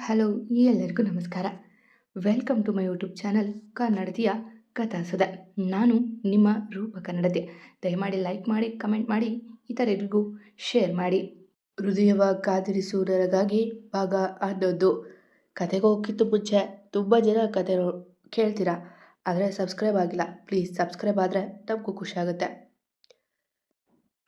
Hello ಎಲ್ಲರಿಗೂ ನಮಸ್ಕಾರ. Welcome to my YouTube channel ಕನ್ನಡತಿಯ ಕಥಾಸುಧೆ. ನಾನು ನಿಮ್ಮ ರೂಪ ಕನ್ನಡತೆ. ದಯಮಾಡಿ ಲೈಕ್ ಮಾಡಿ, ಕಮೆಂಟ್ ಮಾಡಿ, ಇತರರಿಗೂ ಶೇರ್ ಮಾಡಿ. ಹೃದಯವ ಕಾದಿರಿಸುವುದರಗಾಗಿ ಭಾಗ 11. ಕತೆಗೆ ಹೋಗಿತ್ತು ಮುಂಚೆ ತುಂಬ ಜನ ಕತೆ ಕೇಳ್ತೀರಾ, ಆದರೆ ಸಬ್ಸ್ಕ್ರೈಬ್ ಆಗಿಲ್ಲ. ಪ್ಲೀಸ್ ಸಬ್ಸ್ಕ್ರೈಬ್ ಆದರೆ ನಮಗೂ ಖುಷಿ ಆಗುತ್ತೆ.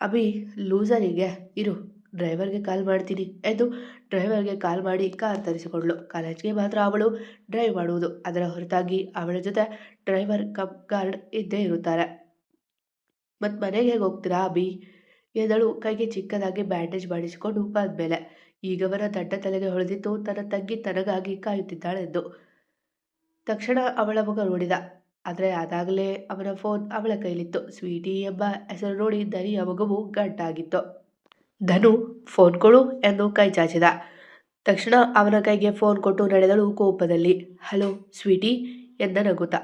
ಅಭಿ ಲೂಸರಿಗೆ ಇರು, ಡ್ರೈವರ್ಗೆ ಕಾಲ್ ಮಾಡ್ತೀನಿ ಎಂದು ಡ್ರೈವರ್ಗೆ ಕಾಲ್ ಮಾಡಿ ಕಾರ್ ತರಿಸಿಕೊಂಡ್ಳು. ಕಾಲೇಜ್ಗೆ ಮಾತ್ರ ಅವಳು ಡ್ರೈವ್ ಮಾಡುವುದು, ಅದರ ಹೊರತಾಗಿ ಅವಳ ಜೊತೆ ಡ್ರೈವರ್ ಕಮ್ ಗಾರ್ಡ್ ಇದ್ದೇ ಇರುತ್ತಾರೆ. ಮತ್ತು ಮನೆಗೆ ಹೇಗೆ ಹೋಗ್ತೀರಾ ಅಭಿ ಎಂದಳು ಕೈಗೆ ಚಿಕ್ಕದಾಗಿ ಬ್ಯಾಂಡೇಜ್ ಮಾಡಿಸಿಕೊಂಡು ಬಂದಮೇಲೆ. ಈಗವರ ದಡ್ಡ ತಲೆಗೆ ಹೊಳೆದಿತ್ತು ತನ್ನ ತಂಗಿ ತನಗಾಗಿ ಕಾಯುತ್ತಿದ್ದಾಳೆಂದು. ತಕ್ಷಣ ಅವಳ ಮುಖ ನೋಡಿದ. ಆದರೆ ಅದಾಗಲೇ ಅವನ ಫೋನ್ ಅವಳ ಕೈಲಿತ್ತು. ಸ್ವೀಟಿ ಎಂಬ ಹೆಸರು ನೋಡಿ ಧನಿಯ ಮಗುವು ಗಂಟಾಗಿತ್ತು. ಧನು, ಫೋನ್ ಕೊಡು ಎಂದು ಕೈ ಚಾಚಿದ. ತಕ್ಷಣ ಅವನ ಕೈಗೆ ಫೋನ್ ಕೊಟ್ಟು ನಡೆದಳು ಕೋಪದಲ್ಲಿ. ಹಲೋ ಸ್ವೀಟಿ ಎಂದ ನಗುತ್ತಾ.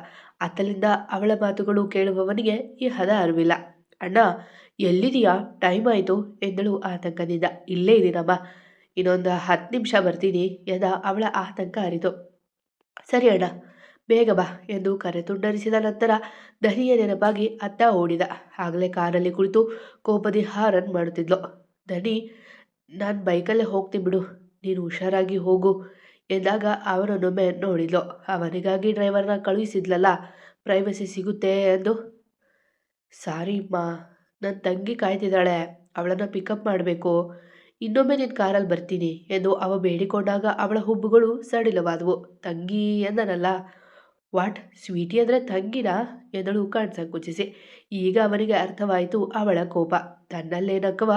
ಅತ್ತಲಿಂದ ಅವಳ ಮಾತುಗಳು ಕೇಳುವವನಿಗೆ ಈ ಹದ ಅರಿವಿಲ್ಲ. ಅಣ್ಣ ಎಲ್ಲಿದೆಯಾ, ಟೈಮ್ ಆಯಿತು ಎಂದಳು ಆತಂಕದಿಂದ. ಇಲ್ಲೇ ಇದ್ದೀನಮ್ಮ, ಇನ್ನೊಂದು 10 ನಿಮಿಷ ಬರ್ತೀನಿ ಎಂದ ಅವಳ ಆತಂಕ ಅರಿತು. ಸರಿ ಅಣ್ಣ, ಬೇಗ ಬಾ ಎಂದು ಕರೆ ತುಂಡರಿಸಿದ ನಂತರ ಧನಿಯ ನೆನಪಾಗಿ ಅತ್ತ ಓಡಿದ. ಆಗಲೇ ಕಾರಲ್ಲಿ ಕುಳಿತು ಕೋಪದಿ ಹಾರನ್ ಮಾಡುತ್ತಿದ್ಲು. ಧನಿ, ನಾನು ಬೈಕಲ್ಲೇ ಹೋಗ್ತೀನಿ ಬಿಡು, ನೀನು ಹುಷಾರಾಗಿ ಹೋಗು ಎಂದಾಗ ಅವನನ್ನೊಮ್ಮೆ ನೋಡಿದ್ಲು. ಅವನಿಗಾಗಿ ಡ್ರೈವರ್ನ ಕಳುಹಿಸಿದ್ಲಲ್ಲ, ಪ್ರೈವಸಿ ಸಿಗುತ್ತೆ ಎಂದು. ಸಾರಿ ಅಮ್ಮ, ನನ್ನ ತಂಗಿ ಕಾಯ್ತಿದ್ದಾಳೆ, ಅವಳನ್ನು ಪಿಕಪ್ ಮಾಡಬೇಕು, ಇನ್ನೊಮ್ಮೆ ನಿನ್ನ ಕಾರಲ್ಲಿ ಬರ್ತೀನಿ ಎಂದು ಅವ ಬೇಡಿಕೊಂಡಾಗ ಅವಳ ಹುಬ್ಬುಗಳು ಸಡಿಲವಾದವು. ತಂಗಿ ಎಂದನಲ್ಲ. ವಾಟ್, ಸ್ವೀಟಿ ಅಂದರೆ ತಂಗಿನಾ ಎಂದಳು ಕಣ್ಸಂಕುಚಿಸಿ. ಈಗ ಅವನಿಗೆ ಅರ್ಥವಾಯಿತು ಅವಳ ಕೋಪ. ತನ್ನಲ್ಲೇನಕ್ಕವ,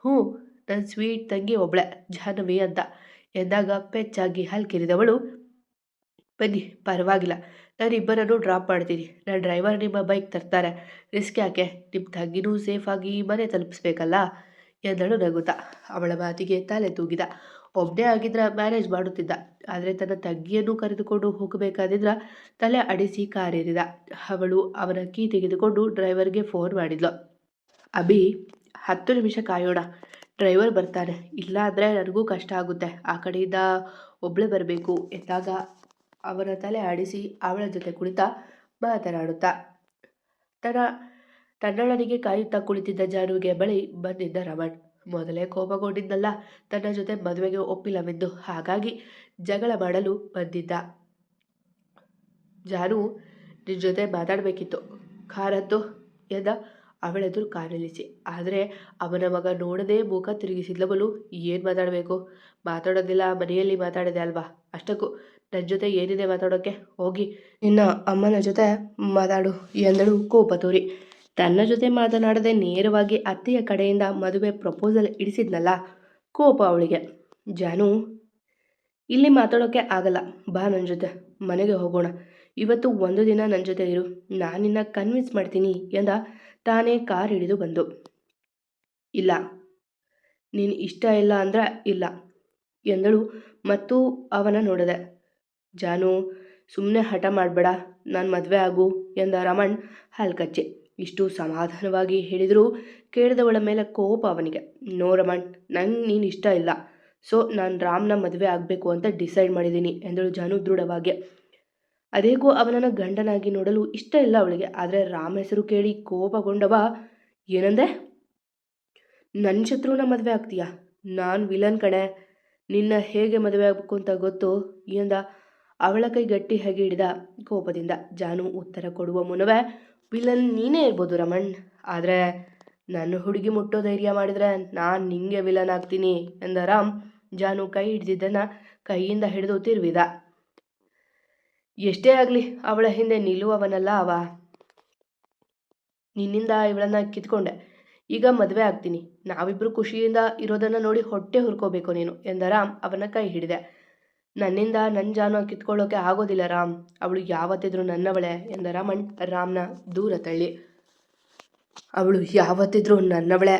ಹ್ಞೂ, ನನ್ನ ಸ್ವೀಟ್ ತಂಗಿ ಒಬ್ಳೆ, ಜಾಹ್ನವಿ ಅಂತ ಎಂದಾಗ ಪೆಚ್ಚಾಗಿ ಹಲ್ಕಿರಿದವಳು. ಬನ್ನಿ, ಪರವಾಗಿಲ್ಲ, ನಾನು ಇಬ್ಬರನ್ನು ಡ್ರಾಪ್ ಮಾಡ್ತೀನಿ. ನನ್ನ ಡ್ರೈವರ್ ನಿಮ್ಮ ಬೈಕ್ ತರ್ತಾರೆ, ರಿಸ್ಕ್ ಯಾಕೆ, ನಿಮ್ಮ ತಂಗಿನೂ ಸೇಫಾಗಿ ಮನೆ ತಲುಪಿಸ್ಬೇಕಲ್ಲ ಎಂದಳು ನಗುತ್ತಾ. ಅವಳ ಮಾತಿಗೆ ತಲೆ ತೂಗಿದ. ಒಬ್ಬನೇ ಆಗಿದ್ರೆ ಮ್ಯಾನೇಜ್ ಮಾಡುತ್ತಿದ್ದ, ಆದರೆ ತನ್ನ ತಂಗಿಯನ್ನು ಕರೆದುಕೊಂಡು ಹೋಗಬೇಕಾದಿದ್ರ ತಲೆ ಅಡಿಸಿ ಕಾರೇರಿದ. ಅವಳು ಅವನ ಕೀ ತೆಗೆದುಕೊಂಡು ಡ್ರೈವರ್ಗೆ ಫೋನ್ ಮಾಡಿದ್ಲು. ಅಭಿ 10 ನಿಮಿಷ ಕಾಯೋಣ, ಡ್ರೈವರ್ ಬರ್ತಾನೆ, ಇಲ್ಲ ಅಂದರೆ ನನಗೂ ಕಷ್ಟ ಆಗುತ್ತೆ, ಆ ಕಡೆಯಿಂದ ಒಬ್ಬಳೇ ಬರಬೇಕು ಎಂದಾಗ ಅವನ ತಲೆ ಆಡಿಸಿ ಅವಳ ಜೊತೆ ಕುಳಿತ ಮಾತನಾಡುತ್ತಾ ತನ್ನಳನಿಗೆ ಕಾಯುತ್ತಾ ಕುಳಿತಿದ್ದ ಜಾನುವಿಗೆ ಬಳಿ ಬಂದಿದ್ದ ರಮಣ್. ಮೊದಲೇ ಕೋಪಗೊಂಡಿದ್ದಲ್ಲ, ತನ್ನ ಜೊತೆ ಮದುವೆಗೆ ಒಪ್ಪಿಲ್ಲವೆಂದು, ಹಾಗಾಗಿ ಜಗಳ ಮಾಡಲು ಬಂದಿದ್ದ. ಜಾನು, ನಿನ್ನ ಜೊತೆ ಮಾತಾಡಬೇಕಿತ್ತು, ಕಾರದ್ದು ಎಂದ ಅವಳೆದುರು ಕಾರ್ ನಿಲ್ಲಿಸಿ. ಆದರೆ ಅವನ ಮಗ ನೋಡದೆ ಮುಖ ತಿರುಗಿಸಿದ್ಲವಳು. ಏನು ಮಾತಾಡಬೇಕು, ಮಾತಾಡೋದಿಲ್ಲ, ಮನೆಯಲ್ಲಿ ಮಾತಾಡಿದೆ ಅಲ್ವಾ, ಅಷ್ಟಕ್ಕೂ ನನ್ನ ಜೊತೆ ಏನಿದೆ ಮಾತಾಡೋಕ್ಕೆ, ಹೋಗಿ ನಿನ್ನ ಅಮ್ಮನ ಜೊತೆ ಮಾತಾಡು ಎಂದಳು ಕೋಪ ತೋರಿ. ತನ್ನ ಜೊತೆ ಮಾತನಾಡದೆ ನೇರವಾಗಿ ಅತ್ತೆಯ ಕಡೆಯಿಂದ ಮದುವೆ ಪ್ರಪೋಸಲ್ ಇಡಿಸಿದ್ನಲ್ಲ, ಕೋಪ ಅವಳಿಗೆ. ಜಾನು, ಇಲ್ಲಿ ಮಾತಾಡೋಕ್ಕೆ ಆಗಲ್ಲ, ಬಾ ನನ್ನ ಜೊತೆ ಮನೆಗೆ ಹೋಗೋಣ, ಇವತ್ತು ಒಂದು ದಿನ ನನ್ನ ಜೊತೆ ಇರು, ನಾನು ನಿನ್ನ ಕನ್ವಿನ್ಸ್ ಮಾಡ್ತೀನಿ ಎಂದ ತಾನೇ ಕಾರ್ ಹಿಡಿದು ಬಂದು. ಇಲ್ಲ, ನೀನು ಇಷ್ಟ ಇಲ್ಲ ಅಂದ್ರೆ ಇಲ್ಲ ಎಂದಳು ಮತ್ತು ಅವನ ನೋಡದೆ. ಜಾನು, ಸುಮ್ಮನೆ ಹಠ ಮಾಡಬೇಡ, ನಾನು ಮದುವೆ ಆಗು ಎಂದ ರಮಣ್ ಹಲ್ಕಚ್ಚಿ. ಇಷ್ಟು ಸಮಾಧಾನವಾಗಿ ಹೇಳಿದರೂ ಕೇಳಿದವಳ ಮೇಲೆ ಕೋಪ ಅವನಿಗೆ. ನೋ ರಮಣ್, ನಂಗೆ ನೀನು ಇಷ್ಟ ಇಲ್ಲ, ಸೊ ನಾನು ರಾಮ್ನ ಮದುವೆ ಆಗಬೇಕು ಅಂತ ಡಿಸೈಡ್ ಮಾಡಿದ್ದೀನಿ ಎಂದಳು ಜಾನು ದೃಢವಾಗಿ. ಅದೇಗೋ ಅವನನ್ನು ಗಂಡನಾಗಿ ನೋಡಲು ಇಷ್ಟ ಇಲ್ಲ ಅವಳಿಗೆ. ಆದರೆ ರಾಮ್ ಹೆಸರು ಕೇಳಿ ಕೋಪಗೊಂಡವ. ಏನಂದೆ, ನನ್ನ ಶತ್ರುನ ಮದುವೆ ಆಗ್ತೀಯಾ, ನಾನು ವಿಲನ್ ಕಣೆ, ನಿನ್ನ ಹೇಗೆ ಮದುವೆ ಆಗಬೇಕು ಅಂತ ಗೊತ್ತು ಎಂದ ಅವಳ ಕೈ ಗಟ್ಟಿ ಹೇಗೆ ಹಿಡಿದ ಕೋಪದಿಂದ. ಜಾನು ಉತ್ತರ ಕೊಡುವ ಮುನ್ನವೇ, ವಿಲನ್ ನೀನೇ ಇರ್ಬೋದು ರಮಣ್, ಆದರೆ ನನ್ನ ಹುಡುಗಿ ಮುಟ್ಟೋ ಧೈರ್ಯ ಮಾಡಿದರೆ ನಾನು ನಿಂಗೆ ವಿಲನ್ ಆಗ್ತೀನಿ ಎಂದ ರಾಮ್. ಜಾನು ಕೈ ಹಿಡಿದಿದ್ದನ್ನು ಕೈಯಿಂದ ಹಿಡಿದು ತಿರುವಿದ. ಎಷ್ಟೇ ಆಗಲಿ ಅವಳ ಹಿಂದೆ ನಿಲ್ಲುವವನಲ್ಲ ಅವ, ನಿನ್ನಿಂದ ಇವಳನ್ನ ಕಿತ್ಕೊಂಡೆ, ಈಗ ಮದುವೆ ಆಗ್ತೀನಿ, ನಾವಿಬ್ಬರು ಖುಷಿಯಿಂದ ಇರೋದನ್ನು ನೋಡಿ ಹೊಟ್ಟೆ ಹುರ್ಕೋಬೇಕು ನೀನು ಎಂದ ರಾಮ್ ಅವನ ಕೈ ಹಿಡಿದೆ. ನನ್ನಿಂದ ನನ್ನ ಜಾನು ಕಿತ್ಕೊಳ್ಳೋಕೆ ಆಗೋದಿಲ್ಲ ರಾಮ್, ಅವಳು ಯಾವತ್ತಿದ್ರೂ ನನ್ನವಳೆ ಎಂದ ರಮಣ್ ರಾಮ್ನ ದೂರ ತಳ್ಳಿ. ಅವಳು ಯಾವತ್ತಿದ್ರೂ ನನ್ನವಳೆ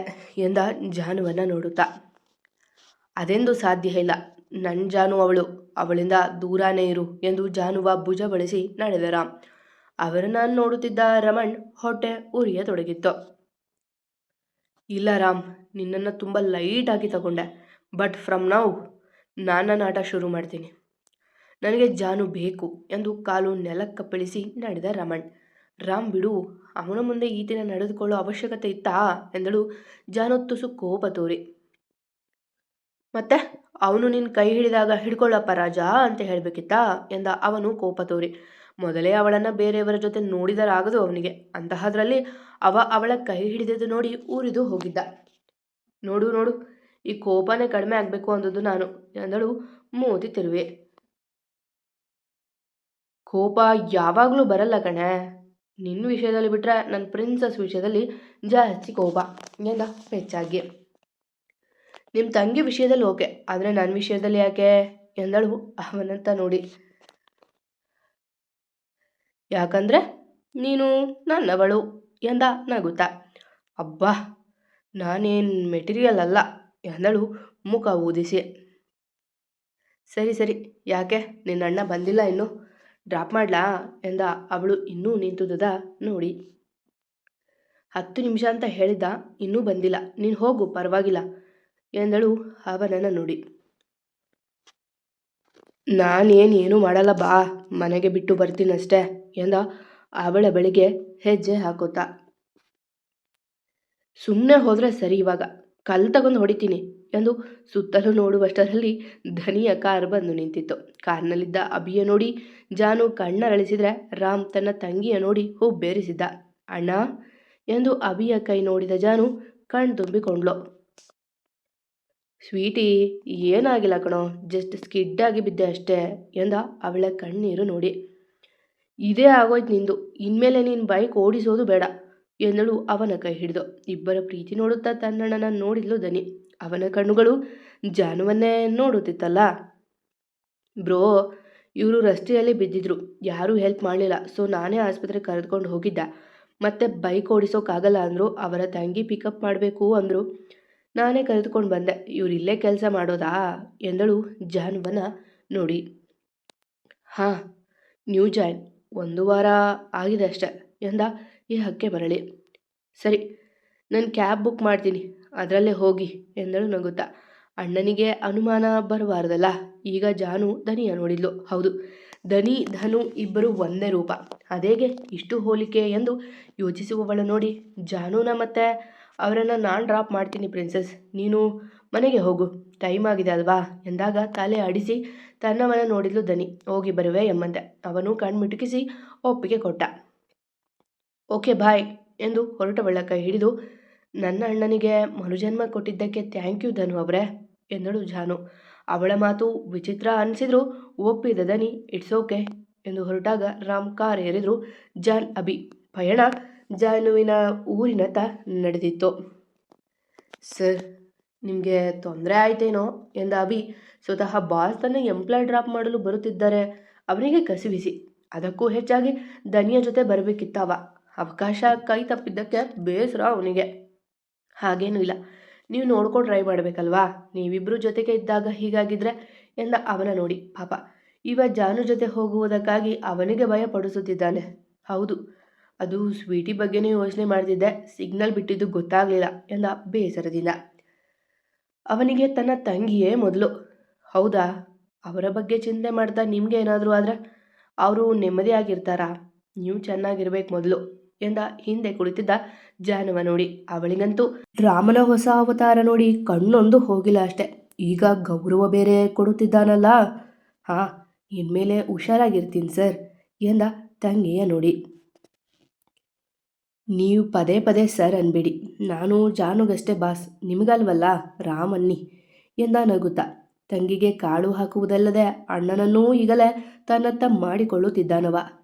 ಎಂದ ಜಾನುವನ್ನು ನೋಡುತ್ತಾ. ಅದೆಂದು ಸಾಧ್ಯ ಇಲ್ಲ, ನನ್ನ ಜಾನು ಅವಳು, ಅವಳಿಂದ ದೂರನೇ ಇರು ಎಂದು ಜಾನುವ ಭುಜ ಬಳಸಿ ನಡೆದ ರಾಮ್. ಅವರನ್ನು ನೋಡುತ್ತಿದ್ದ ರಮಣ್ ಹೊಟ್ಟೆ ಉರಿಯತೊಡಗಿತ್ತು. ಇಲ್ಲ ರಾಮ್, ನಿನ್ನನ್ನು ತುಂಬ ಲೈಟಾಗಿ ತಗೊಂಡೆ, ಬಟ್ ಫ್ರಮ್ ನೌ ನನ್ನ ಆಟ ಶುರು ಮಾಡ್ತೀನಿ. ನನಗೆ ಜಾನು ಬೇಕು ಎಂದು ಕಾಲು ನೆಲಕ್ಕಪ್ಪಳಿಸಿ ನಡೆದ ರಮಣ್. ರಾಮ್ ಬಿಡು, ಅವನ ಮುಂದೆ ಈ ದಿನ ನಡೆದುಕೊಳ್ಳೋ ಅವಶ್ಯಕತೆ ಇತ್ತಾ ಎಂದಳು ಜಾನು ತುಸು ಕೋಪ ತೋರಿ. ಮತ್ತೆ ಅವನು ನಿನ್ನ ಕೈ ಹಿಡಿದಾಗ ಹಿಡ್ಕೊಳ್ಳಪ್ಪ ರಾಜ ಅಂತ ಹೇಳಬೇಕಿತ್ತಾ ಎಂದ ಅವನು ಕೋಪ ತೋರಿ. ಮೊದಲೇ ಅವಳನ್ನು ಬೇರೆಯವರ ಜೊತೆ ನೋಡಿದರಾಗದು ಅವನಿಗೆ. ಅಂತಹದ್ರಲ್ಲಿ ಅವಳ ಕೈ ಹಿಡಿದಿದ್ದು ನೋಡಿ ಊರಿದು ಹೋಗಿದ್ದ. ನೋಡು ನೋಡು, ಈ ಕೋಪನೇ ಕಡಿಮೆ ಆಗಬೇಕು ಅಂದದ್ದು ನಾನು ಎಂದಳು ಮೂತಿ ತಿರುವೆ. ಕೋಪ ಯಾವಾಗಲೂ ಬರಲ್ಲ ಕಣೆ, ನಿನ್ನ ವಿಷಯದಲ್ಲಿ ಬಿಟ್ಟರೆ ನನ್ನ ಪ್ರಿನ್ಸಸ್ ವಿಷಯದಲ್ಲಿ ಜಾಸ್ತಿ ಕೋಪ ಎಂದ ಹೆಚ್ಚಾಗಿ. ನಿಮ್ಮ ತಂಗಿ ವಿಷಯದಲ್ಲಿ ಓಕೆ, ಆದರೆ ನನ್ನ ವಿಷಯದಲ್ಲಿ ಯಾಕೆ ಎಂದಳು ಅವನಂತ ನೋಡಿ. ಯಾಕಂದರೆ ನೀನು ನನ್ನವಳು ಎಂದ ನಗುತ್ತಾ. ಅಬ್ಬಾ, ನಾನೇನು ಮೆಟೀರಿಯಲ್ ಅಲ್ಲ ಎಂದಳು ಮುಖ ಊದಿಸಿ. ಸರಿ ಸರಿ, ಯಾಕೆ ನಿನ್ನ ಅಣ್ಣ ಬಂದಿಲ್ಲ ಇನ್ನು? ಡ್ರಾಪ್ ಮಾಡ್ಲಾ ಎಂದ ಅವಳು ಇನ್ನೂ ನಿಂತುದದ ನೋಡಿ. 10 ನಿಮಿಷ ಅಂತ ಹೇಳಿದ್ದ, ಇನ್ನೂ ಬಂದಿಲ್ಲ, ನೀನು ಹೋಗು ಪರವಾಗಿಲ್ಲ ಎಂದಳು ಅವನನ್ನು ನೋಡಿ. ನಾನೇನು ಮಾಡಲ್ಲ ಬಾ, ಮನೆಗೆ ಬಿಟ್ಟು ಬರ್ತೀನಷ್ಟೇ ಎಂದ ಅವಳ ಬಳಿಗೆ ಹೆಜ್ಜೆ ಹಾಕುತ್ತಾ. ಸುಮ್ಮನೆ ಹೋದರೆ ಸರಿ, ಇವಾಗ ಕಲ್ಲು ತಗೊಂಡು ಹೊಡಿತೀನಿ ಎಂದು ಸುತ್ತಲೂ ನೋಡುವಷ್ಟರಲ್ಲಿ ಧನಿಯ ಕಾರ್ ಬಂದು ನಿಂತಿತ್ತು. ಕಾರ್ನಲ್ಲಿದ್ದ ಅಭಿಯ ನೋಡಿ ಜಾನು ಕಣ್ಣರಳಿಸಿದರೆ ರಾಮ್ ತನ್ನ ತಂಗಿಯ ನೋಡಿ ಹುಬ್ಬೇರಿಸಿದ್ದ. ಅಣ್ಣ ಎಂದು ಅಭಿಯ ಕೈ ನೋಡಿದ ಜಾನು ಕಣ್ ತುಂಬಿಕೊಂಡ್ಳು. ಸ್ವೀಟಿ, ಏನಾಗಿಲ್ಲ ಕಣೋ, ಜಸ್ಟ್ ಸ್ಕಿಡ್ಡಾಗಿ ಬಿದ್ದೆ ಅಷ್ಟೇ ಎಂದ ಅವಳ ಕಣ್ಣೀರು ನೋಡಿ. ಇದೇ ಆಗೋಯ್ತು ನಿಂದು, ಇನ್ಮೇಲೆ ನೀನು ಬೈಕ್ ಓಡಿಸೋದು ಬೇಡ ಎಂದಳು ಅವನ ಕೈ ಹಿಡಿದು. ಇಬ್ಬರ ಪ್ರೀತಿ ನೋಡುತ್ತಾ ತನ್ನಣ್ಣನ ನೋಡಿದ್ಲು ದನಿ. ಅವನ ಕಣ್ಣುಗಳು ಜಾನುವನ್ನೇ ನೋಡುತ್ತಿತ್ತಲ್ಲ. ಬ್ರೋ, ಇವರು ರಸ್ತೆಯಲ್ಲಿ ಬಿದ್ದಿದ್ರು, ಯಾರೂ ಹೆಲ್ಪ್ ಮಾಡಲಿಲ್ಲ, ಸೊ ನಾನೇ ಆಸ್ಪತ್ರೆಗೆ ಕರೆದುಕೊಂಡು ಹೋಗಿದ್ದ. ಮತ್ತೆ ಬೈಕ್ ಓಡಿಸೋಕ್ಕಾಗಲ್ಲ ಅಂದರು, ಅವರ ತಂಗಿ ಪಿಕಪ್ ಮಾಡಬೇಕು ಅಂದರು, ನಾನೇ ಕರೆದುಕೊಂಡು ಬಂದೆ. ಇವ್ರು ಇಲ್ಲೇ ಕೆಲಸ ಮಾಡೋದಾ ಎಂದಳು ಜಾನುವನ ನೋಡಿ. ಹಾಂ, ನ್ಯೂ ಜಾಯ್ನ್, 1 ವಾರ ಆಗಿದೆ ಅಷ್ಟೆ ಎಂದ ಈ ಹಕ್ಕೆ ಮರಳಿ. ಸರಿ, ನಾನು ಕ್ಯಾಬ್ ಬುಕ್ ಮಾಡ್ತೀನಿ, ಅದರಲ್ಲೇ ಹೋಗಿ ಎಂದಳು ನಗುತ್ತಾ. ಅಣ್ಣನಿಗೆ ಅನುಮಾನ ಬರಬಾರ್ದಲ್ಲ. ಈಗ ಜಾನು ಧನಿಯ ನೋಡಿದ್ಲು. ಹೌದು, ಧನಿ ಧನು ಇಬ್ಬರು ಒಂದೇ ರೂಪ, ಅದೇಗೆ ಇಷ್ಟು ಹೋಲಿಕೆ ಎಂದು ಯೋಚಿಸುವವಳ ನೋಡಿ ಜಾನುನ ಮತ್ತೆ ಅವರನ್ನು ನಾನು ಡ್ರಾಪ್ ಮಾಡ್ತೀನಿ ಪ್ರಿನ್ಸಸ್, ನೀನು ಮನೆಗೆ ಹೋಗು, ಟೈಮ್ ಆಗಿದೆ ಅಲ್ವಾ ಎಂದಾಗ ತಲೆ ಆಡಿಸಿ ತನ್ನವನ ನೋಡಿದ್ಲು ಧನಿ. ಹೋಗಿ ಬರುವೆ ಎಂಬಂತೆ ಅವನು ಕಣ್ಮಿಟುಕಿಸಿ ಒಪ್ಪಿಗೆ ಕೊಟ್ಟ. ಓಕೆ ಬಾಯ್ ಎಂದು ಹೊರಟವಳ ಕೈ ಹಿಡಿದು, ನನ್ನ ಅಣ್ಣನಿಗೆ ಮರುಜನ್ಮ ಕೊಟ್ಟಿದ್ದಕ್ಕೆ ಥ್ಯಾಂಕ್ ಯು ಧನು ಅವರೇ ಎಂದಳು ಜಾನು. ಅವಳ ಮಾತು ವಿಚಿತ್ರ ಅನಿಸಿದ್ರು ಒಪ್ಪಿದ ಧನಿ ಇಟ್ಸ್ ಓಕೆ ಎಂದು ಹೊರಟಾಗ ರಾಮ್ ಕಾರ್ ಏರಿದ್ರು. ಜಾನ್ ಅಭಿ ಪಯಣ ಜಾನುವಿನ ಊರಿನತ್ತ ನಡೆದಿತ್ತು. ಸರ್, ನಿಮಗೆ ತೊಂದರೆ ಆಯ್ತೇನೋ ಎಂದ ಅಭಿ. ಸ್ವತಃ ಬಾಸ್ ತನ್ನ ಎಂಪ್ಲಾಯ್ ಡ್ರಾಪ್ ಮಾಡಲು ಬರುತ್ತಿದ್ದರೆ ಅವನಿಗೆ ಕಸಿವಿಸಿ. ಅದಕ್ಕೂ ಹೆಚ್ಚಾಗಿ ಧನಿಯ ಜೊತೆ ಬರಬೇಕಿತ್ತವ. ಅವಕಾಶ ಕೈ ತಪ್ಪಿದ್ದಕ್ಕೆ ಬೇಸರ ಅವನಿಗೆ. ಹಾಗೇನೂ ಇಲ್ಲ, ನೀವು ನೋಡ್ಕೊಂಡು ಟ್ರೈ ಮಾಡಬೇಕಲ್ವಾ, ನೀವಿಬ್ಬರು ಜೊತೆಗೆ ಇದ್ದಾಗ ಹೀಗಾಗಿದ್ರೆ ಎಂದ ಅವನ ನೋಡಿ. ಪಾಪ, ಇವ ಜಾನು ಜೊತೆ ಹೋಗುವುದಕ್ಕಾಗಿ ಅವನಿಗೆ ಭಯ ಪಡಿಸುತ್ತಿದ್ದಾನೆ. ಹೌದು, ಅದು ಸ್ವೀಟಿ ಬಗ್ಗೆನೇ ಯೋಚನೆ ಮಾಡ್ತಿದ್ದೆ, ಸಿಗ್ನಲ್ ಬಿಟ್ಟಿದ್ದು ಗೊತ್ತಾಗಲಿಲ್ಲ ಎಂದ ಬೇಸರದಿಂದ. ಅವನಿಗೆ ತನ್ನ ತಂಗಿಯೇ ಮೊದಲು. ಹೌದಾ, ಅವರ ಬಗ್ಗೆ ಚಿಂತೆ ಮಾಡ್ತಾ ನಿಮಗೆ ಏನಾದರೂ ಆದರೆ ಅವರು ನೆಮ್ಮದಿಯಾಗಿರ್ತಾರಾ? ನೀವು ಚೆನ್ನಾಗಿರ್ಬೇಕು ಮೊದಲು ಎಂದ ಹಿಂದೆ ಕುಳಿತಿದ್ದ ಜಾನುವ ನೋಡಿ. ಅವಳಿಗಂತೂ ರಾಮನ ಹೊಸ ಅವತಾರ ನೋಡಿ ಕಣ್ಣೊಂದು ಹೋಗಿಲ್ಲ ಅಷ್ಟೆ. ಈಗ ಗೌರವ ಬೇರೆ ಕೊಡುತ್ತಿದ್ದಾನಲ್ಲ. ಹಾಂ, ಇನ್ಮೇಲೆ ಹುಷಾರಾಗಿರ್ತೀನಿ ಸರ್ ಎಂದ ತಂಗಿಯ ನೋಡಿ. ನೀವು ಪದೇ ಪದೇ ಸರ್ ಅನ್ಬೇಡಿ, ನಾನು ಜಾನುಗಷ್ಟೇ ಬಾಸ್, ನಿಮಗಲ್ವಲ್ಲ ರಾಮ್ ಅನ್ನಿ ಎಂದ ನಗುತ್ತಾ. ತಂಗಿಗೆ ಕಾಳು ಹಾಕುವುದಲ್ಲದೆ ಅಣ್ಣನನ್ನೂ ಈಗಲೇ ತನ್ನತ್ತ ಮಾಡಿಕೊಳ್ಳುತ್ತಿದ್ದಾನವ.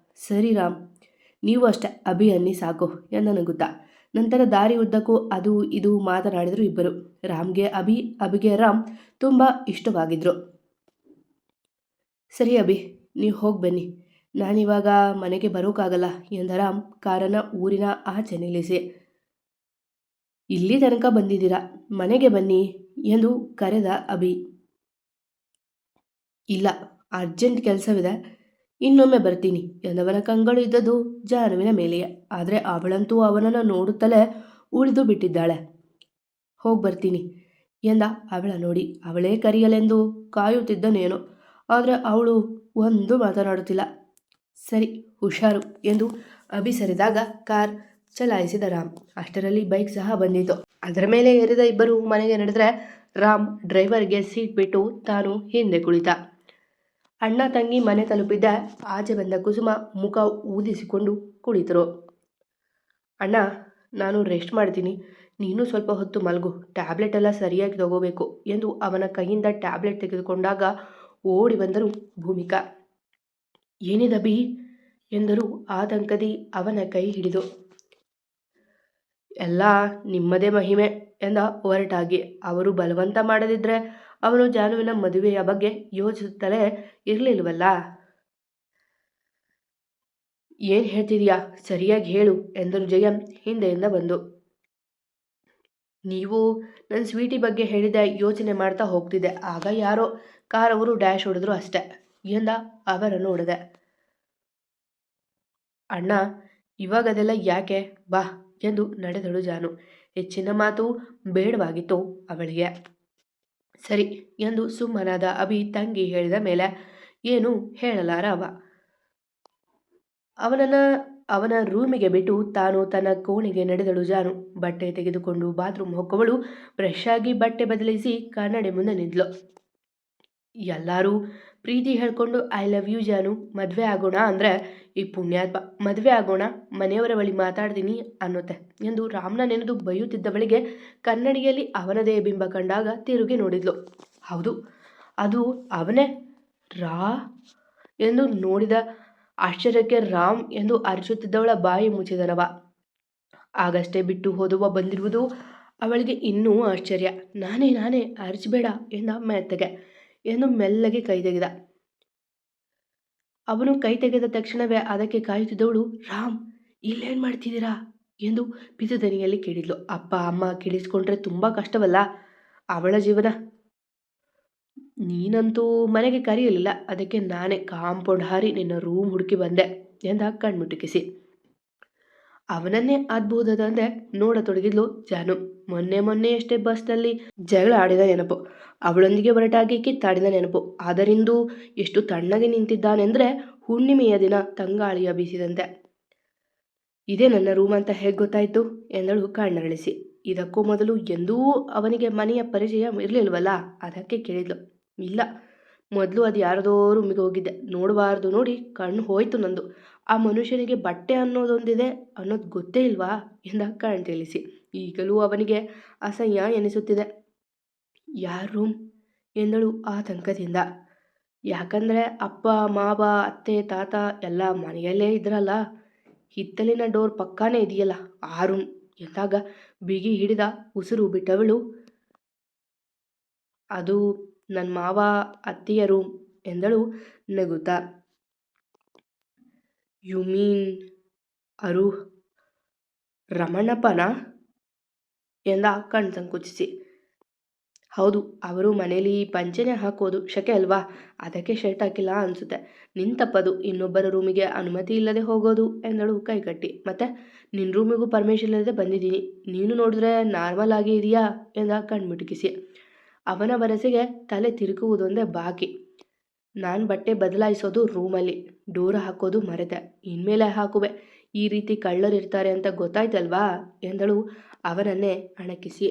ಸರಿ ರಾಮ್, ನೀವು ಅಷ್ಟೇ ಅಭಿ ಅನ್ನಿ ಸಾಕು ಎಂದ ನಗುತ್ತಾ. ನಂತರ ದಾರಿ ಉದ್ದಕ್ಕೂ ಅದು ಇದು ಮಾತನಾಡಿದರು ಇಬ್ಬರು. ರಾಮ್ಗೆ ಅಭಿ, ಅಭಿಗೆ ರಾಮ್ ತುಂಬ ಇಷ್ಟವಾಗಿದ್ರು. ಸರಿ ಅಭಿ, ನೀವು ಹೋಗಿ ಬನ್ನಿ, ನಾನಿವಾಗ ಮನೆಗೆ ಬರೋಕ್ಕಾಗಲ್ಲ ಎಂದ ರಾಮ್ ಕಾರನ್ನು ಊರಿನ ಆಚೆ ನಿಲ್ಲಿಸಿ. ಇಲ್ಲಿ ತನಕ ಬಂದಿದ್ದೀರಾ, ಮನೆಗೆ ಬನ್ನಿ ಎಂದು ಕರೆದ ಅಭಿ. ಇಲ್ಲ, ಅರ್ಜೆಂಟ್ ಕೆಲಸವಿದೆ, ಇನ್ನೊಮ್ಮೆ ಬರ್ತೀನಿ ಎಂದವನ ಕಂಗಳು ಇದ್ದದ್ದು ಜಾನುವಿನ ಮೇಲೆಯೇ. ಆದರೆ ಅವಳಂತೂ ಅವನನ್ನು ನೋಡುತ್ತಲೇ ಉಳಿದು ಬಿಟ್ಟಿದ್ದಾಳೆ. ಹೋಗಿ ಬರ್ತೀನಿ ಎಂದ ಅವಳ ನೋಡಿ. ಅವಳೇ ಕರೆಯಲೆಂದು ಕಾಯುತ್ತಿದ್ದನೇನು, ಆದರೆ ಅವಳು ಒಂದು ಮಾತನಾಡುತ್ತಿಲ್ಲ. ಸರಿ, ಹುಷಾರು ಎಂದು ಅಭಿಸರಿದಾಗ ಕಾರ್ ಚಲಾಯಿಸಿದ ರಾಮ್. ಅಷ್ಟರಲ್ಲಿ ಬೈಕ್ ಸಹ ಬಂದಿತು. ಅದರ ಮೇಲೆ ಏರಿದ ಇಬ್ಬರು ಮನೆಗೆ ನಡೆದರೆ ರಾಮ್ ಡ್ರೈವರ್ಗೆ ಸೀಟ್ ಬಿಟ್ಟು ತಾನು ಹಿಂದೆ ಕುಳಿತ. ಅಣ್ಣ ತಂಗಿ ಮನೆ ತಲುಪಿದ್ದ ಆಚೆ ಬಂದ ಕುಸುಮ ಮುಖ ಊದಿಸಿಕೊಂಡು ಕುಳಿತರು. ಅಣ್ಣ, ನಾನು ರೆಸ್ಟ್ ಮಾಡ್ತೀನಿ, ನೀನು ಸ್ವಲ್ಪ ಹೊತ್ತು ಮಲಗು, ಟ್ಯಾಬ್ಲೆಟ್ ಎಲ್ಲ ಸರಿಯಾಗಿ ತಗೋಬೇಕು ಎಂದು ಅವನ ಕೈಯಿಂದ ಟ್ಯಾಬ್ಲೆಟ್ ತೆಗೆದುಕೊಂಡಾಗ ಓಡಿ ಬಂದರು ಭೂಮಿಕಾ. ಏನಿದಬಿ ಎಂದರು ಆತಂಕದಿ ಅವನ ಕೈ ಹಿಡಿದು. ಎಲ್ಲ ನಿಮ್ಮದೇ ಮಹಿಮೆ ಎಂದ ಹೊರಟಾಗಿ. ಅವರು ಬಲವಂತ ಮಾಡದಿದ್ರೆ ಅವನು ಜಾನುವಿನ ಮದುವೆಯ ಬಗ್ಗೆ ಯೋಚಿಸುತ್ತಲೇ ಇರಲಿಲ್ವಲ್ಲ. ಏನು ಹೇಳ್ತಿದೀಯಾ, ಸರಿಯಾಗಿ ಹೇಳು ಎಂದರು ಜಯಂ ಹಿಂದೆಯಿಂದ ಬಂದು. ನೀವು ನನ್ನ ಸ್ವೀಟಿ ಬಗ್ಗೆ ಹೇಳಿದ ಯೋಚನೆ ಮಾಡ್ತಾ ಹೋಗ್ತಿದ್ದೆ, ಆಗ ಯಾರೋ ಕಾರವರು ಡ್ಯಾಶ್ ಹೊಡೆದ್ರು ಅಷ್ಟೆ ಎಂದ ಅವರ ನೋಡಿದೆ. ಅಣ್ಣ, ಇವಾಗ ಅದೆಲ್ಲ ಯಾಕೆ, ಬಾ ಎಂದು ನಡೆದಳು ಜಾನು. ಹೆಚ್ಚಿನ ಮಾತು ಬೇಡವಾಗಿತ್ತು ಅವಳಿಗೆ. ಸರಿ ಎಂದು ಸುಮ್ಮನಾದ ಅಭಿ. ತಂಗಿ ಹೇಳಿದ ಮೇಲೆ ಏನು ಹೇಳಲಾರ ಅವ. ಅವನ ರೂಮಿಗೆ ಬಿಟ್ಟು ತಾನು ತನ್ನ ಕೋಣೆಗೆ ನಡೆದಳು ಜಾನು. ಬಟ್ಟೆ ತೆಗೆದುಕೊಂಡು ಬಾತ್ರೂಮ್ ಹೊಕ್ಕವಳು ಫ್ರೆಶ್ ಆಗಿ ಬಟ್ಟೆ ಬದಲಿಸಿ ಕನ್ನಡಿ ಮುಂದೆ ನಿಂತಳು. ಎಲ್ಲರೂ ಪ್ರೀತಿ ಹೇಳ್ಕೊಂಡು ಐ ಲವ್ ಯು ಜಾನು, ಮದುವೆ ಆಗೋಣ ಅಂದರೆ ಈ ಪುಣ್ಯಾತ್ಮ ಮದುವೆ ಆಗೋಣ, ಮನೆಯವರ ಬಳಿ ಮಾತಾಡ್ತೀನಿ ಅನ್ನುತ್ತೆ ಎಂದು ರಾಮ್ನ ನೆನೆದು ಬೈಯುತ್ತಿದ್ದವಳಿಗೆ ಕನ್ನಡಿಯಲ್ಲಿ ಅವನದೇ ಬಿಂಬ ಕಂಡಾಗ ತಿರುಗಿ ನೋಡಿದ್ಲು. ಹೌದು, ಅದು ಅವನೇ. ರಾ ಎಂದು ನೋಡಿದ ಆಶ್ಚರ್ಯಕ್ಕೆ ರಾಮ್ ಎಂದು ಅರಚುತ್ತಿದ್ದವಳ ಬಾಯಿ ಮುಚ್ಚಿದನವ. ಆಗಷ್ಟೇ ಬಿಟ್ಟು ಹೋದವ ಬಂದಿರುವುದು ಅವಳಿಗೆ ಇನ್ನೂ ಆಶ್ಚರ್ಯ. ನಾನೇ ಅರಚಬೇಡ ಎಂದ ಮೆತ್ತಗೆ ಎಂದು ಮೆಲ್ಲಗೆ ಕೈ ತೆಗೆದ. ಅವನು ಕೈ ತೆಗೆದ ತಕ್ಷಣವೇ ಅದಕ್ಕೆ ಕಾಯುತ್ತಿದ್ದವಳು, ರಾಮ್, ಇಲ್ಲೇನು ಮಾಡ್ತಿದ್ದೀರಾ ಎಂದು ಪಿತುದನಿಯಲ್ಲಿ ಕೇಳಿದ್ಲು. ಅಪ್ಪ ಅಮ್ಮ ಕೇಳಿಸ್ಕೊಂಡ್ರೆ ತುಂಬ ಕಷ್ಟವಲ್ಲ ಅವಳ ಜೀವನ. ನೀನಂತೂ ಮನೆಗೆ ಕರೆಯಲಿಲ್ಲ, ಅದಕ್ಕೆ ನಾನೇ ಕಾಂಪೌಂಡ್ ಹಾರಿ ನಿನ್ನ ರೂಮ್ ಹುಡುಕಿ ಬಂದೆ ಎಂದ ಕಣ್ಮುಟುಕಿಸಿ. ಅವನನ್ನೇ ಅದ್ಭುತದಂತೆ ನೋಡತೊಡಗಿದ್ಲು ಜಾನು. ಮೊನ್ನೆಯಷ್ಟೇ ಬಸ್ನಲ್ಲಿ ಜಗಳ ಆಡಿದ ನೆನಪು, ಅವಳೊಂದಿಗೆ ಹೊರಟಾಗಿ ಕಿತ್ತಾಡಿದ ನೆನಪು. ಆದರಿಂದು ಎಷ್ಟು ತಣ್ಣಗೆ ನಿಂತಿದ್ದಾನೆಂದರೆ ಹುಣ್ಣಿಮೆಯ ದಿನ ತಂಗಾಳಿಯ ಬೀಸಿದಂತೆ. ಇದೇ ನನ್ನ ರೂಮ್ ಅಂತ ಹೇಗೆ ಗೊತ್ತಾಯಿತು ಎಂದಳು ಕಣ್ಣರಳಿಸಿ. ಇದಕ್ಕೂ ಮೊದಲು ಎಂದೂ ಅವನಿಗೆ ಮನೆಯ ಪರಿಚಯ ಇರಲಿಲ್ವಲ್ಲ, ಅದಕ್ಕೆ ಕೇಳಿದ್ಲು. ಇಲ್ಲ, ಮೊದಲು ಅದು ಯಾರದೋ ರೂಮಿಗೆ ಹೋಗಿದ್ದೆ, ನೋಡಬಾರ್ದು ನೋಡಿ ಕಣ್ಣು ಹೋಯ್ತು ನಂದು. ಆ ಮನುಷ್ಯನಿಗೆ ಬಟ್ಟೆ ಅನ್ನೋದೊಂದಿದೆ ಅನ್ನೋದು ಗೊತ್ತೇ ಇಲ್ವಾ ಎಂದ ಕಣ್ ತಿಳಿಸಿ. ಈಗಲೂ ಅವನಿಗೆ ಅಸಹ್ಯ ಎನಿಸುತ್ತಿದೆ. ಯಾರ ರೂಮ್ ಎಂದಳು ಆತಂಕದಿಂದ. ಯಾಕಂದರೆ ಅಪ್ಪ ಮಾವ ಅತ್ತೆ ತಾತ ಎಲ್ಲ ಮನೆಯಲ್ಲೇ ಇದ್ರಲ್ಲ, ಹಿತ್ತಲಿನ ಡೋರ್ ಪಕ್ಕಾನೇ ಇದೆಯಲ್ಲ ಆ ರೂಮ್ ಎಂದಾಗ ಬಿಗಿ ಹಿಡಿದ ಉಸಿರು ಬಿಟ್ಟವಳು. ಅದು ನನ್ನ ಮಾವ ಅತ್ತೆಯ ರೂಮ್ ಎಂದಳು ನಗುತ್ತಾ. ಯು ಮೀನ್ ಅರು ರಮಣಪ್ಪನ ಎಂದ ಕಣ್ ಸಂಕುಚಿಸಿ. ಹೌದು, ಅವರು ಮನೇಲಿ ಪಂಚೆನೆ ಹಾಕೋದು, ಶಕೆ ಅಲ್ವಾ, ಅದಕ್ಕೆ ಶರ್ಟ್ ಹಾಕಿಲ್ಲ ಅನಿಸುತ್ತೆ. ನಿಂತಪ್ಪದು, ಇನ್ನೊಬ್ಬರ ರೂಮಿಗೆ ಅನುಮತಿ ಇಲ್ಲದೆ ಹೋಗೋದು ಎಂದಳು ಕೈಕಟ್ಟಿ. ಮತ್ತೆ ನಿನ್ನ ರೂಮಿಗೂ ಪರ್ಮಿಷನ್ ಇಲ್ಲದೆ ಬಂದಿದ್ದೀನಿ, ನೀನು ನೋಡಿದ್ರೆ ನಾರ್ಮಲ್ ಆಗಿ ಇದೆಯಾ ಎಂದ ಕಣ್ಮುಟುಕಿಸಿ. ಅವನ ವರಸೆಗೆ ತಲೆ ತಿರುಗುವುದೊಂದೇ ಬಾಕಿ. ನಾನು ಬಟ್ಟೆ ಬದಲಾಯಿಸೋದು ರೂಮಲ್ಲಿ, ಡೋರ್ ಹಾಕೋದು ಮರೆತೆ, ಇನ್ಮೇಲೆ ಹಾಕುವೆ. ಈ ರೀತಿ ಕಳ್ಳರಿರ್ತಾರೆ ಅಂತ ಗೊತ್ತಾಯ್ತಲ್ವಾ ಎಂದಳು ಅವನನ್ನೇ ಅಣಕಿಸಿ.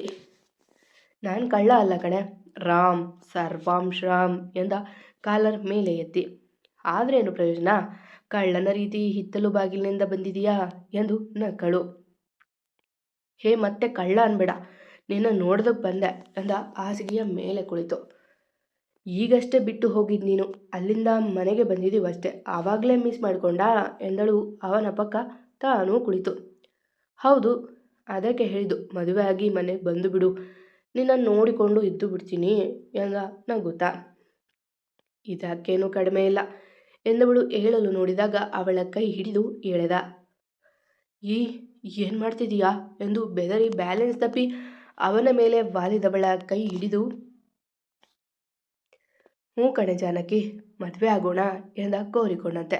ನಾನು ಕಳ್ಳ ಅಲ್ಲ ಕಣೆ, ರಾಮ್, ಸರ್ವಾಂಶ್ ರಾಮ್ ಎಂದ ಕಾಲರ್ ಮೇಲೆ ಎತ್ತಿ. ಆದ್ರೇನು ಪ್ರಯೋಜನ, ಕಳ್ಳನ ರೀತಿ ಹಿತ್ತಲು ಬಾಗಿಲಿನಿಂದ ಬಂದಿದೀಯಾ ಎಂದು ನಕ್ಕಳು. ಹೇ, ಮತ್ತೆ ಕಳ್ಳ ಅನ್ಬೇಡ, ನಿನ್ನ ನೋಡ್ದಕ್ಕೆ ಬಂದೆ ಎಂದ ಹಾಸಿಗೆಯ ಮೇಲೆ ಕುಳಿತು. ಈಗಷ್ಟೇ ಬಿಟ್ಟು ಹೋಗಿದ್ದು ನೀನು, ಅಲ್ಲಿಂದ ಮನೆಗೆ ಬಂದಿದ್ದೀವಷ್ಟೇ, ಆವಾಗಲೇ ಮಿಸ್ ಮಾಡ್ಕೊಂಡಾ ಎಂದಳು ಅವನ ಪಕ್ಕ ತಾನೂ ಕುಳಿತು. ಹೌದು, ಅದಕ್ಕೆ ಹೇಳಿದ್ದು ಮದುವೆ ಆಗಿ ಮನೆಗೆ ಬಂದು ಬಿಡು, ನಿನ್ನ ನೋಡಿಕೊಂಡು ಇದ್ದು ಬಿಡ್ತೀನಿ ಎಂದ ನಗುತ್ತಾ. ಇದಕ್ಕೇನು ಕಡಿಮೆ ಇಲ್ಲ ಎಂದವಳು ಹೇಳಲು ನೋಡಿದಾಗ ಅವಳ ಕೈ ಹಿಡಿದು ಎಳೆದ. ಏನು ಮಾಡ್ತಿದೀಯಾ ಎಂದು ಬೆದರಿ ಬ್ಯಾಲೆನ್ಸ್ ತಪ್ಪಿ ಅವನ ಮೇಲೆ ವಾಲಿದವಳ ಕೈ ಹಿಡಿದು, ಹ್ಞೂ ಕಣೆ ಜಾನಕಿ, ಮದುವೆ ಆಗೋಣ ಎಂದ ಕೋರಿಕೊಂಡಂತೆ.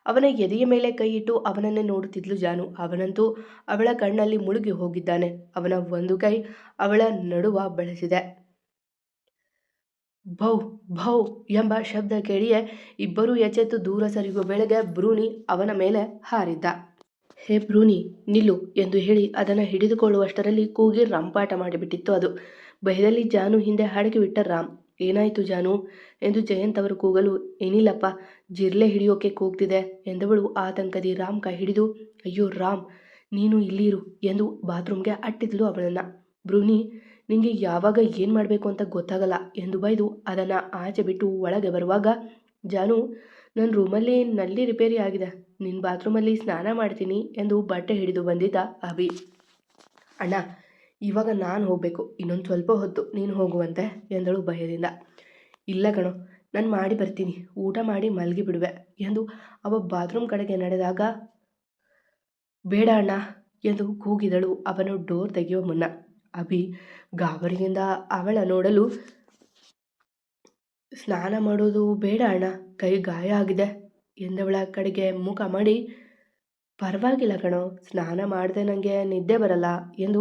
ಅವನ ಎದೆಯ ಮೇಲೆ ಕೈ ಇಟ್ಟು ಅವನನ್ನೇ ನೋಡುತ್ತಿದ್ಲು ಜಾನು. ಅವನಂತೂ ಅವಳ ಕಣ್ಣಲ್ಲಿ ಮುಳುಗಿ ಹೋಗಿದ್ದಾನೆ. ಅವನ ಒಂದು ಕೈ ಅವಳ ನಡುವ ಬೆಳೆಸಿದೆ. ಭೌ ಭೌ ಎಂಬ ಶಬ್ದ ಕೇಳಿಯೇ ಇಬ್ಬರೂ ಎಚ್ಚೆತ್ತು ದೂರ ಸರಿಯುವ ವೇಳೆಗೆ ಬ್ರೂನಿ ಅವನ ಮೇಲೆ ಹಾರಿದ್ದ. ಹೇ ಬ್ರೂನಿ, ನಿಲ್ಲು ಎಂದು ಹೇಳಿ ಅದನ್ನು ಹಿಡಿದುಕೊಳ್ಳುವಷ್ಟರಲ್ಲಿ ಕೂಗಿ ರಂಪಾಟ ಮಾಡಿಬಿಟ್ಟಿತ್ತು ಅದು. ಭಯದಲ್ಲಿ ಜಾನು ಹಿಂದೆ ಬಿಟ್ಟ ರಾಮ್. ಏನಾಯಿತು ಜಾನು ಎಂದು ಜಯಂತ್ ಅವರು ಕೂಗಲು, ಏನಿಲ್ಲಪ್ಪ, ಜಿರ್ಲೆ ಹಿಡಿಯೋಕೆ ಕೂಗ್ತಿದೆ ಎಂದವಳು ಆತಂಕದಿ ರಾಮ್ ಕೈ ಹಿಡಿದು, ಅಯ್ಯೋ ರಾಮ್, ನೀನು ಇಲ್ಲಿರು ಎಂದು ಬಾತ್ರೂಮ್ಗೆ ಅಟ್ಟಿದ್ಲು ಅವಳನ್ನು. ಬ್ರೂನಿ, ನಿಂಗೆ ಯಾವಾಗ ಏನು ಮಾಡಬೇಕು ಅಂತ ಗೊತ್ತಾಗಲ್ಲ ಎಂದು ಬೈದು ಅದನ್ನು ಆಚೆ ಬಿಟ್ಟು ಒಳಗೆ ಬರುವಾಗ, ಜಾನು, ನನ್ನ ರೂಮಲ್ಲಿ ನಲ್ಲಿ ರಿಪೇರಿ ಆಗಿದೆ, ನಿನ್ನ ಬಾತ್ರೂಮಲ್ಲಿ ಸ್ನಾನ ಮಾಡ್ತೀನಿ ಎಂದು ಬಟ್ಟೆ ಹಿಡಿದು ಬಂದಿದ್ದ ಅಭಿ. ಅಣ್ಣ, ಇವಾಗ ನಾನು ಹೋಗಬೇಕು, ಇನ್ನೊಂದು ಸ್ವಲ್ಪ ಹೊತ್ತು ನೀನು ಹೋಗುವಂತೆ ಎಂದಳು ಭಯದಿಂದ. ಇಲ್ಲ ಕಣೋ, ನಾನು ಮಾಡಿ ಬರ್ತೀನಿ, ಊಟ ಮಾಡಿ ಮಲಗಿ ಬಿಡುವೆ ಎಂದು ಅವ ಬಾತ್ರೂಮ್ ಕಡೆಗೆ ನಡೆದಾಗ, ಬೇಡ ಅಣ್ಣ ಎಂದು ಕೂಗಿದಳು ಅವನು ಡೋರ್ ತೆಗೆಯುವ ಮುನ್ನ. ಅಭಿ ಗಾಬರಿಯಿಂದ ಅವಳ ನೋಡಲು, ಸ್ನಾನ ಮಾಡೋದು ಬೇಡ ಅಣ್ಣ, ಕೈ ಗಾಯ ಆಗಿದೆ ಎಂದವಳ ಕಡೆಗೆ ಮುಖ ಮಾಡಿ, ಪರವಾಗಿಲ್ಲ ಕಣೋ, ಸ್ನಾನ ಮಾಡದೆ ನನಗೆ ನಿದ್ದೆ ಬರಲ್ಲ ಎಂದು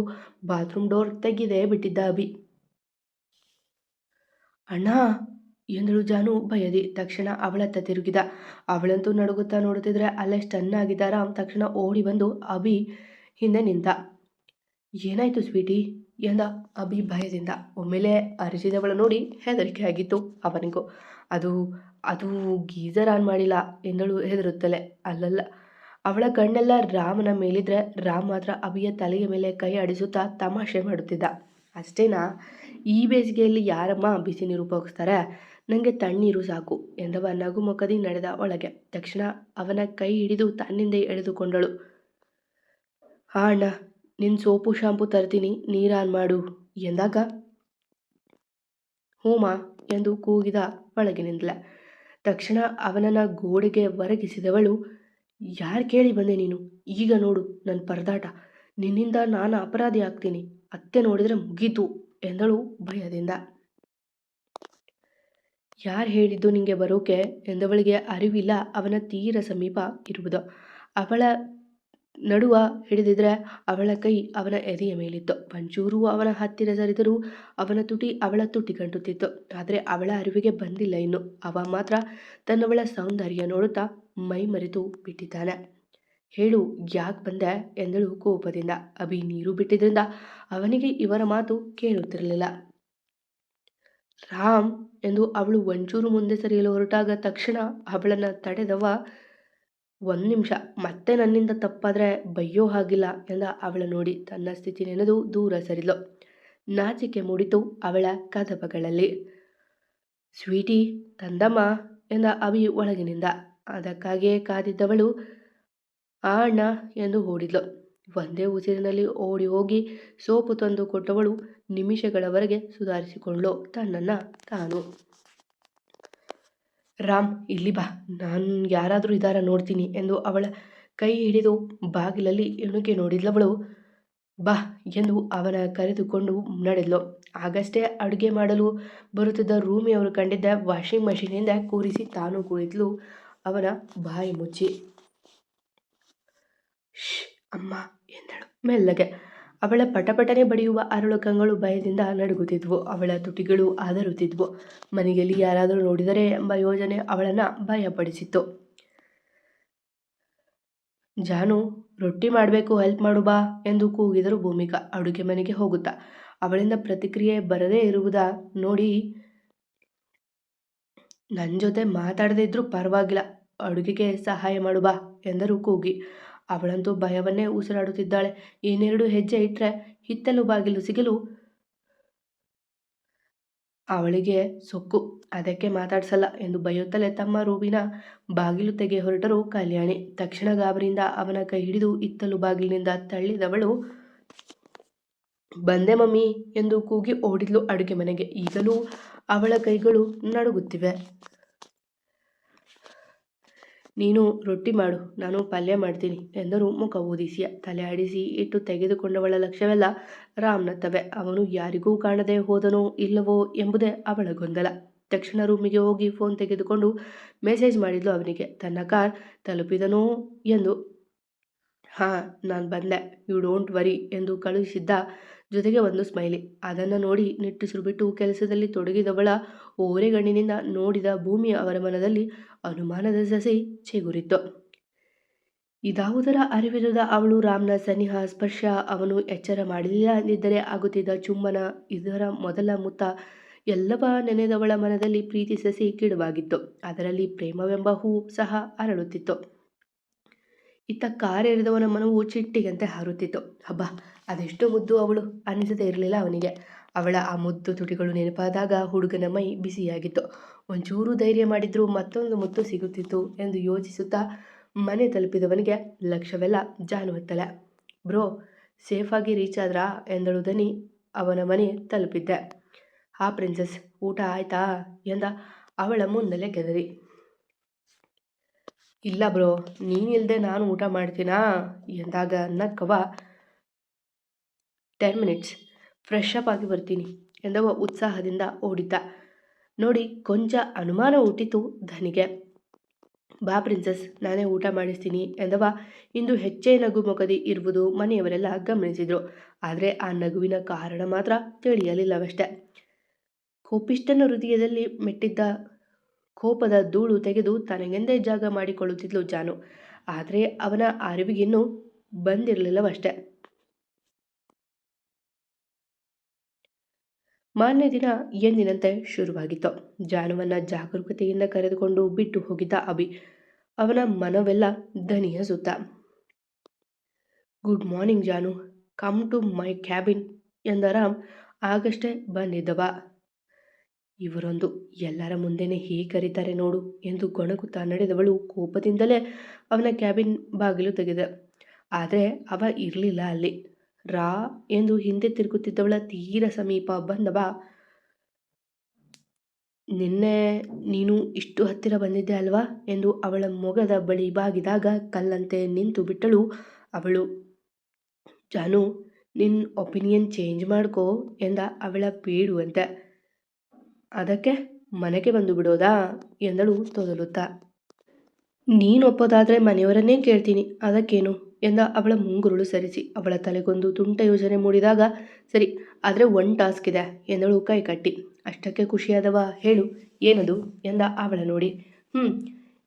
ಬಾತ್ರೂಮ್ ಡೋರ್ ತೆಗೆದೇ ಬಿಟ್ಟಿದ್ದ ಅಭಿ. ಅಣ್ಣ ಎಂದಳು ಜಾನು ಭಯದಿ. ತಕ್ಷಣ ಅವಳತ್ತ ತಿರುಗಿದ. ಅವಳಂತೂ ನಡುಗುತ್ತಾ ನೋಡುತ್ತಿದ್ರೆ ಅಲ್ಲೇ ಸ್ಟನ್ ಆಗಿದ್ದ ರಾಮ್ ತಕ್ಷಣ ಓಡಿ ಬಂದು ಅಭಿ ಹಿಂದೆ ನಿಂತ. ಏನಾಯ್ತು ಸ್ವೀಟಿ ಎಂದ ಅಭಿ ಭಯದಿಂದ. ಒಮ್ಮೆಲೆ ಅರಿಸಿದವಳ ನೋಡಿ ಹೆದರಿಕೆ ಆಗಿತ್ತು ಅವನಿಗೂ. ಅದು ಅದು ಗೀಸರ್ ಆನ್ ಮಾಡಿಲ್ಲ ಎಂದಳು ಹೆದರುತ್ತಲೇ. ಅಲ್ಲಲ್ಲ, ಅವಳ ಕಣ್ಣೆಲ್ಲ ರಾಮನ ಮೇಲಿದ್ರೆ ರಾಮ್ ಮಾತ್ರ ಅಭಿಯ ತಲೆಯ ಮೇಲೆ ಕೈ ಆಡಿಸುತ್ತಾ ತಮಾಷೆ ಮಾಡುತ್ತಿದ್ದ. ಅಷ್ಟೇನಾ, ಈ ಬೇಸಿಗೆಯಲ್ಲಿ ಯಾರಮ್ಮ ಬಿಸಿ ನೀರು ಉಪಯೋಗಿಸ್ತಾರೆ, ನನಗೆ ತಣ್ಣೀರು ಸಾಕು ಎಂದವ ನಗುಮುಖದಿ ನಡೆದ ಒಳಗೆ. ತಕ್ಷಣ ಅವನ ಕೈ ಹಿಡಿದು ತನ್ನಿಂದ ಎಳೆದುಕೊಂಡಳು. ಹಾ ಅಣ್ಣ, ನಿನ್ನ ಸೋಪು ಶಾಂಪು ತರ್ತೀನಿ, ನೀರಾನ್ ಮಾಡು ಎಂದಾಗ, ಹೂಮಾ ಎಂದು ಕೂಗಿದ ಒಳಗಿನಿಂದಲೇ. ತಕ್ಷಣ ಅವನನ್ನು ಗೋಡೆಗೆ ಒರಗಿಸಿದವಳು, ಯಾರು ಕೇಳಿ ಬಂದೆ ನೀನು, ಈಗ ನೋಡು ನನ್ನ ಪರದಾಟ, ನಿನ್ನಿಂದ ನಾನು ಅಪರಾಧಿ ಆಗ್ತೀನಿ, ಅತ್ತೆ ನೋಡಿದರೆ ಮುಗೀತು ಎಂದಳು ಭಯದಿಂದ. ಯಾರು ಹೇಳಿದ್ದು ನಿಂಗೆ ಬರೋಕೆ ಎಂದವಳಿಗೆ ಅರಿವಿಲ್ಲ ಅವನ ತೀರ ಸಮೀಪ ಇರುವುದು. ಅವಳ ನಡುವ ಹಿಡಿದಿದ್ರೆ ಅವಳ ಕೈ ಅವನ ಎದೆಯ ಮೇಲಿತ್ತು. ಒಂಚೂರು ಅವನ ಹತ್ತಿರ ಸರಿದರೂ ಅವನ ತುಟಿ ಅವಳ ತುಟಿ ಕಂಟುತ್ತಿತ್ತು. ಆದರೆ ಅವಳ ಅರಿವಿಗೆ ಬಂದಿಲ್ಲ ಇನ್ನು. ಅವ ಮಾತ್ರ ತನ್ನವಳ ಸೌಂದರ್ಯ ನೋಡುತ್ತಾ ಮೈ ಮರೆತು ಬಿಟ್ಟಿದ್ದಾನೆ. ಹೇಳು, ಯಾಕೆ ಬಂದೆ ಎಂದಳು ಕೋಪದಿಂದ. ಅಭಿ ನೀರು ಬಿಟ್ಟಿದ್ರಿಂದ ಅವನಿಗೆ ಇವರ ಮಾತು ಕೇಳುತ್ತಿರಲಿಲ್ಲ. ರಾಮ್ ಎಂದು ಅವಳು ಒಂಚೂರು ಮುಂದೆ ಸರಿಯಲು ಹೊರಟಾಗ ತಕ್ಷಣ ಅವಳನ್ನು ತಡೆದವ, ಒಂದು ನಿಮಿಷ, ಮತ್ತೆ ನನ್ನಿಂದ ತಪ್ಪಾದರೆ ಬೈಯೋ ಹಾಗಿಲ್ಲ ಎಂದ ಅವಳ ನೋಡಿ ತನ್ನ ಸ್ಥಿತಿ ನೆನೆದು ದೂರ ಸರಿದ್ಲು. ನಾಚಿಕೆ ಮೂಡಿತು ಅವಳ ಕದಪಗಳಲ್ಲಿ. ಸ್ವೀಟಿ ತಂದಮ್ಮ ಎಂದ ಅಭಿ ಒಳಗಿನಿಂದ. ಅದಕ್ಕಾಗಿಯೇ ಕಾದಿದ್ದವಳು ಆ ಅಣ್ಣ ಎಂದು ಓಡಿದ್ಲು. ಒಂದೇ ಉಸಿರಿನಲ್ಲಿ ಓಡಿ ಹೋಗಿ ಸೋಪು ತಂದು ಕೊಟ್ಟವಳು ನಿಮಿಷಗಳವರೆಗೆ ಸುಧಾರಿಸಿಕೊಂಡ್ಳು ತನ್ನನ್ನು ತಾನು. ರಾಮ್, ಇಲ್ಲಿ ಬಾ, ನಾನು ಯಾರಾದರೂ ಇದ್ದಾರ ನೋಡ್ತೀನಿ ಎಂದು ಅವಳ ಕೈ ಹಿಡಿದು ಬಾಗಿಲಲ್ಲಿ ಇಣುಕಿ ನೋಡಿದ್ಲವಳು. ಬಾ ಎಂದು ಅವನ ಕರೆದುಕೊಂಡು ನಡೆದ್ಲು. ಆಗಷ್ಟೇ ಅಡುಗೆ ಮಾಡಲು ಬರುತ್ತಿದ್ದ ರೂಮಿಯವರು ಕಂಡಿದ್ದ ವಾಷಿಂಗ್ ಮಷೀನಿಂದ ಕೂರಿಸಿ ತಾನು ಕುಳಿತಳು ಅವನ ಬಾಯಿ ಮುಚ್ಚಿ. ಶ್ ಅಮ್ಮ ಎಂದಳು ಮೆಲ್ಲಗೆ. ಅವಳ ಪಟಪಟನೆ ಬಡಿಯುವ ಅರಳು ಕಂಗಳು ಭಯದಿಂದ ನಡುಗುತ್ತಿದ್ವು. ಅವಳ ತುಟಿಗಳು ಆದರುತ್ತಿದ್ವು. ಮನೆಯಲ್ಲಿ ಯಾರಾದರೂ ನೋಡಿದರೆ ಎಂಬ ಯೋಜನೆ ಅವಳನ್ನು ಭಯಪಡಿಸಿತ್ತು. ಜಾನು, ರೊಟ್ಟಿ ಮಾಡಬೇಕು, ಹೆಲ್ಪ್ ಮಾಡು ಬಾ ಎಂದು ಕೂಗಿದರು ಭೂಮಿಕಾ ಅಡುಗೆ ಮನೆಗೆ ಹೋಗುತ್ತಾ. ಅವಳಿಂದ ಪ್ರತಿಕ್ರಿಯೆ ಬರದೇ ಇರುವುದ ನೋಡಿ, ನನ್ನ ಜೊತೆ ಮಾತಾಡದೇ ಇದ್ರೂ ಪರವಾಗಿಲ್ಲ, ಅಡುಗೆಗೆ ಸಹಾಯ ಮಾಡು ಬಾ ಎಂದರು ಕೂಗಿ. ಅವಳಂತೂ ಭಯವನ್ನೇ ಉಸಿರಾಡುತ್ತಿದ್ದಾಳೆ. ಇನ್ನೆರಡು ಹೆಜ್ಜೆ ಇಟ್ಟರೆ ಹಿತ್ತಲು ಬಾಗಿಲು ಸಿಗಲು ಅವಳಿಗೆ ಸೊಕ್ಕು. ಅದಕ್ಕೆ ಮಾತಾಡ್ಸಲ್ಲ ಎಂದು ಬೈಯುತ್ತಲೇ ತಮ್ಮ ರೂಮಿನ ಬಾಗಿಲು ತೆಗೆ ಹೊರಟರು ಕಲ್ಯಾಣಿ. ತಕ್ಷಣ ಗಾಬರಿಯಿಂದ ಅವನ ಕೈ ಹಿಡಿದು ಹಿತ್ತಲು ಬಾಗಿಲಿನಿಂದ ತಳ್ಳಿದವಳು, ಬಂದೆ ಮಮ್ಮಿ ಎಂದು ಕೂಗಿ ಓಡಿದ್ಲು ಅಡುಗೆ ಮನೆಗೆ. ಈಗಲೂ ಅವಳ ಕೈಗಳು ನಡುಗುತ್ತಿವೆ. ನೀನು ರೊಟ್ಟಿ ಮಾಡು, ನಾನು ಪಲ್ಯ ಮಾಡ್ತೀನಿ ಎಂದರು ಮುಖ ಊದಿಸಿಯ. ತಲೆ ಆಡಿಸಿ ಇಟ್ಟು ತೆಗೆದುಕೊಂಡವಳ ಲಕ್ಷ್ಯವೆಲ್ಲ ರಾಮ್ನತ್ತವೆ. ಅವನು ಯಾರಿಗೂ ಕಾಣದೆ ಹೋದನೋ ಇಲ್ಲವೋ ಎಂಬುದೇ ಅವಳ ಗೊಂದಲ. ತಕ್ಷಣ ರೂಮಿಗೆ ಹೋಗಿ ಫೋನ್ ತೆಗೆದುಕೊಂಡು ಮೆಸೇಜ್ ಮಾಡಿದ್ಲು ಅವನಿಗೆ, ತನ್ನ ಕಾರ್ ತಲುಪಿದನೋ ಎಂದು. ಹಾಂ, ನಾನು ಬಂದೆ, ಯು ಡೋಂಟ್ ವರಿ ಎಂದು ಕಳುಹಿಸಿದ್ದ ಜೊತೆಗೆ ಒಂದು ಸ್ಮೈಲಿ. ಅದನ್ನು ನೋಡಿ ನಿಟ್ಟುಸಿರು ಬಿಟ್ಟು ಕೆಲಸದಲ್ಲಿ ತೊಡಗಿದವಳ ಓರೆಗಣ್ಣಿನಿಂದ ನೋಡಿದ ಭೂಮಿ ಅವರ ಮನದಲ್ಲಿ ಅನುಮಾನದ ಸಸಿ ಚಿಗುರಿತ್ತು. ಇದಾವುದರ ಅರಿವಿರದ ಅವಳು ರಾಮ್ನ ಸನಿಹ ಸ್ಪರ್ಶ, ಅವನು ಎಚ್ಚರ ಮಾಡಲಿಲ್ಲ ಅಂದಿದ್ದರೆ ಆಗುತ್ತಿದ್ದ ಚುಂಬನ, ಇದರ ಮೊದಲ ಮುತ್ತ ಎಲ್ಲವ ನೆನೆದವಳ ಮನದಲ್ಲಿ ಪ್ರೀತಿ ಸಸಿ ಗಿಡವಾಗಿತ್ತು. ಅದರಲ್ಲಿ ಪ್ರೇಮವೆಂಬ ಹೂ ಸಹ ಅರಳುತ್ತಿತ್ತು. ಇತ್ತ ಕಾರೆರೆದವನ ಮನವು ಚಿಟ್ಟಿಗಂತೆ ಹಾರುತ್ತಿತ್ತು. ಹಬ್ಬ, ಅದೆಷ್ಟು ಮುದ್ದು ಅವಳು ಅನ್ನಿಸದೇ ಇರಲಿಲ್ಲ ಅವನಿಗೆ. ಅವಳ ಆ ಮುದ್ದು ತುಟಿಗಳು ನೆನಪಾದಾಗ ಹುಡುಗನ ಮೈ ಬಿಸಿಯಾಗಿತ್ತು. ಒಂಚೂರು ಧೈರ್ಯ ಮಾಡಿದ್ರೂ ಮತ್ತೊಂದು ಮುತ್ತು ಸಿಗುತ್ತಿತ್ತು ಎಂದು ಯೋಚಿಸುತ್ತಾ ಮನೆ ತಲುಪಿದವನಿಗೆ ಲಕ್ಷ್ಯವೆಲ್ಲ ಜಾನುವತ್ತಲೆ. ಬ್ರೋ, ಸೇಫಾಗಿ ರೀಚ್ ಆದ್ರಾ ಎಂದಳು ದನಿ. ಅವನ ಮನೆ ತಲುಪಿದ್ದೆ. ಹಾ ಪ್ರಿನ್ಸೆಸ್, ಊಟ ಆಯ್ತಾ ಎಂದ ಅವಳ ಮುನ್ನಲೆ ಕೆದರಿ. ಇಲ್ಲ ಬ್ರೋ, ನೀನಿಲ್ದೆ ನಾನು ಊಟ ಮಾಡ್ತೀನಾ ಎಂದಾಗ ನಕ್ಕವ. 10 ಮಿನಿಟ್ಸ್, ಫ್ರೆಶ್ ಅಪ್ ಆಗಿ ಬರ್ತೀನಿ ಎಂದವ ಉತ್ಸಾಹದಿಂದ ಓಡಿದ್ದ. ನೋಡಿ ಕೊಂಚ ಅನುಮಾನ ಹುಟ್ಟಿತು ಧನಿಗೆ. ಬಾ ಪ್ರಿನ್ಸೆಸ್, ನಾನೇ ಊಟ ಮಾಡಿಸ್ತೀನಿ ಎಂದವ ಇಂದು ಹೆಚ್ಚೇ ನಗು ಮೊಗದಿ ಇರುವುದು ಮನೆಯವರೆಲ್ಲ ಗಮನಿಸಿದ್ರು. ಆದರೆ ಆ ನಗುವಿನ ಕಾರಣ ಮಾತ್ರ ತಿಳಿಯಲಿಲ್ಲವಷ್ಟೆ. ಕೋಪಿಷ್ಟನ ಹೃದಯದಲ್ಲಿ ಮೆಟ್ಟಿದ್ದ ಕೋಪದ ಧೂಳು ತೆಗೆದು ತನಗೆಂದೇ ಜಾಗ ಮಾಡಿಕೊಳ್ಳುತ್ತಿದ್ಲು ಜಾನು. ಆದರೆ ಅವನ ಅರಿವಿಗಿನ್ನೂ ಬಂದಿರಲಿಲ್ಲವಷ್ಟೆ. ಮಾರನೇ ದಿನ ಎಂದಿನಂತೆ ಶುರುವಾಗಿತ್ತು. ಜಾನುವನ್ನ ಜಾಗರೂಕತೆಯಿಂದ ಕರೆದುಕೊಂಡು ಬಿಟ್ಟು ಹೋಗಿದ್ದ ಅಭಿ. ಅವನ ಮನವೆಲ್ಲ ದನಿಯ ಸುತ್ತ. Good morning Janu, come to my cabin ಎಂದ ರಾಮ್. ಆಗಷ್ಟೇ ಬಂದಿದ್ದವ. ಇವರೊಂದು ಎಲ್ಲರ ಮುಂದೆನೇ ಹೇಗೆ ಕರೀತಾರೆ ನೋಡು ಎಂದು ಗೊಣಗುತ್ತಾ ನಡೆದವಳು ಕೋಪದಿಂದಲೇ ಅವನ ಕ್ಯಾಬಿನ್ ಬಾಗಿಲು ತೆಗೆದ. ಆದರೆ ಅವ ಇರಲಿಲ್ಲ ಅಲ್ಲಿ. ರಾ ಎಂದು ಹಿಂದೆ ತಿರುಗುತ್ತಿದ್ದವಳ ತೀರ ಸಮೀಪ ಬಂದವ. ನಿನ್ನೆ ನೀನು ಇಷ್ಟು ಹತ್ತಿರ ಬಂದಿದ್ದೆ ಅಲ್ವಾ ಎಂದು ಅವಳ ಮೊಗದ ಬಳಿ ಬಾಗಿದಾಗ ಕಲ್ಲಂತೆ ನಿಂತು ಬಿಟ್ಟಳು ಅವಳು. ಜಾನು, ನಿನ್ನ ಒಪಿನಿಯನ್ ಚೇಂಜ್ ಮಾಡ್ಕೋ ಎಂದ ಅವಳ ಬೇಡುವಂತೆ. ಅದಕ್ಕೆ ಮನೆಗೆ ಬಂದು ಬಿಡೋದಾ ಎಂದಳು ತೊದಲುತ್ತಾ. ನೀನು ಒಪ್ಪೋದಾದರೆ ಮನೆಯವರನ್ನೇ ಕೇಳ್ತೀನಿ, ಅದಕ್ಕೇನು ಎಂದ ಅವಳ ಮುಂಗುರುಳು ಸರಿಸಿ. ಅವಳ ತಲೆಗೊಂದು ತುಂಟ ಯೋಜನೆ ಮೂಡಿದಾಗ, ಸರಿ, ಆದರೆ ಒಂದು ಟಾಸ್ಕ್ ಇದೆ ಎಂದಳು ಕೈ ಕಟ್ಟಿ. ಅಷ್ಟಕ್ಕೆ ಖುಷಿಯಾದವ. ಹೇಳು, ಏನದು ಎಂದ ಅವಳ ನೋಡಿ.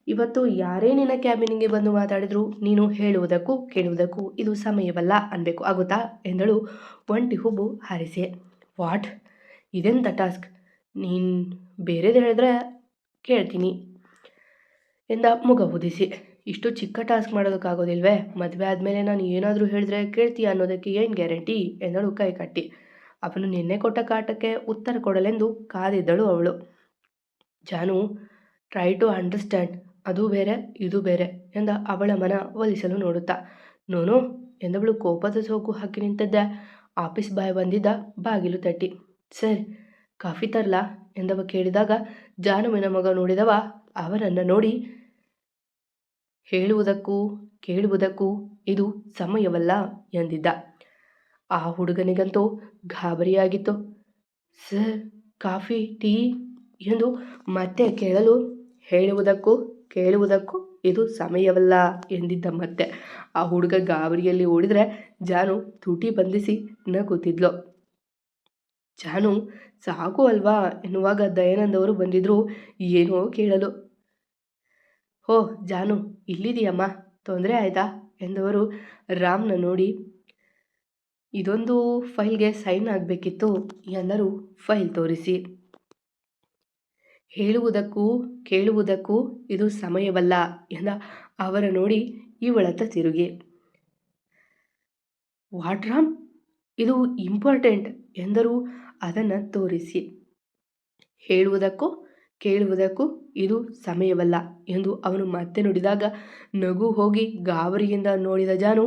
ಇವತ್ತು ಯಾರೇ ನಿನ್ನ ಕ್ಯಾಬಿನಿಗೆ ಬಂದು ಮಾತಾಡಿದ್ರು ನೀನು ಹೇಳುವುದಕ್ಕೂ ಕೇಳುವುದಕ್ಕೂ ಇದು ಸಮಯವಲ್ಲ ಅನ್ಬೇಕು, ಆಗುತ್ತಾ ಎಂದಳು ಒಂಟಿ ಹುಬ್ಬು ಹಾರಿಸಿ. ವಾಟ್, ಇದೆಂಥ ಟಾಸ್ಕ್? ನೀನು ಬೇರೆದು ಹೇಳಿದ್ರೆ ಕೇಳ್ತೀನಿ ಎಂದ ಮುಗ ಉದಿಸಿ. ಇಷ್ಟು ಚಿಕ್ಕ ಟಾಸ್ಕ್ ಮಾಡೋದಕ್ಕಾಗೋದಿಲ್ವೇ? ಮದುವೆ ಆದಮೇಲೆ ನಾನು ಏನಾದರೂ ಹೇಳಿದ್ರೆ ಕೇಳ್ತೀಯ ಅನ್ನೋದಕ್ಕೆ ಏನು ಗ್ಯಾರಂಟಿ ಎಂದಳು ಕೈ ಕಟ್ಟಿ. ಅವನು ನಿನ್ನೆ ಕೊಟ್ಟ ಕಾಟಕ್ಕೆ ಉತ್ತರ ಕೊಡಲೆಂದು ಕಾದಿದ್ದಳು ಅವಳು. ಜಾನು, ಟ್ರೈ ಟು ಅಂಡರ್ಸ್ಟ್ಯಾಂಡ್, ಅದು ಬೇರೆ ಇದು ಬೇರೆ ಎಂದ ಅವಳ ಮನ ಒಲಿಸಲು ನೋಡುತ್ತಾ. ನೋನು ಎಂದವಳು ಕೋಪದ ಸೋಗು ಹಾಕಿ ನಿಂತಿದ್ದೆ. ಆಫೀಸ್ ಬಾಯ್ ಬಂದಿದ್ದ ಬಾಗಿಲು ತಟ್ಟಿ. ಸರ್, ಕಾಫಿ ತರಲಾ ಎಂದವ ಕೇಳಿದಾಗ ಜಾನುವಿನ ಮಗ ನೋಡಿದವ ಅವನನ್ನು ನೋಡಿ, ಹೇಳುವುದಕ್ಕೂ ಕೇಳುವುದಕ್ಕೂ ಇದು ಸಮಯವಲ್ಲ ಎಂದಿದ್ದ. ಆ ಹುಡುಗನಿಗಂತೂ ಗಾಬರಿಯಾಗಿತ್ತು. ಸರ್, ಕಾಫಿ ಟೀ ಎಂದು ಮತ್ತೆ ಕೇಳಲು, ಹೇಳುವುದಕ್ಕೂ ಕೇಳುವುದಕ್ಕೂ ಇದು ಸಮಯವಲ್ಲ ಎಂದಿದ್ದ ಮತ್ತೆ. ಆ ಹುಡುಗ ಗಾಬರಿಯಲ್ಲಿ ಓಡಿದ್ರೆ ಜಾನು ತುಟಿ ಬಂಧಿಸಿ ನಗುತ್ತಿದ್ಲು. ಜಾನು, ಸಾಕು ಅಲ್ವಾ ಎನ್ನುವಾಗ ದಯಾನಂದ್ ಅವರು ಬಂದಿದ್ರು ಏನೋ ಕೇಳಲು. ಹೋ ಜಾನು, ಇಲ್ಲಿದೆಯಮ್ಮ, ತೊಂದರೆ ಆಯ್ತಾ ಎಂದವರು ರಾಮ್ನ ನೋಡಿ. ಇದೊಂದು ಫೈಲ್ಗೆ ಸೈನ್ ಆಗಬೇಕಿತ್ತು ಎಂದರು ಫೈಲ್ ತೋರಿಸಿ. ಹೇಳುವುದಕ್ಕೂ ಕೇಳುವುದಕ್ಕೂ ಇದು ಸಮಯವಲ್ಲ ಎಂದ ಅವರ ನೋಡಿ ಇವಳತ್ತ ತಿರುಗಿ. ವಾಟ್ ರಾಮ್, ಇದು ಇಂಪಾರ್ಟೆಂಟ್ ಎಂದರು ಅದನ್ನು ತೋರಿಸಿ. ಹೇಳುವುದಕ್ಕೂ ಕೇಳುವುದಕ್ಕೂ ಇದು ಸಮಯವಲ್ಲ ಎಂದು ಅವನು ಮತ್ತೆ ನುಡಿದಾಗ ನಗು ಹೋಗಿ ಗಾಬರಿಯಿಂದ ನೋಡಿದ ಜಾನು.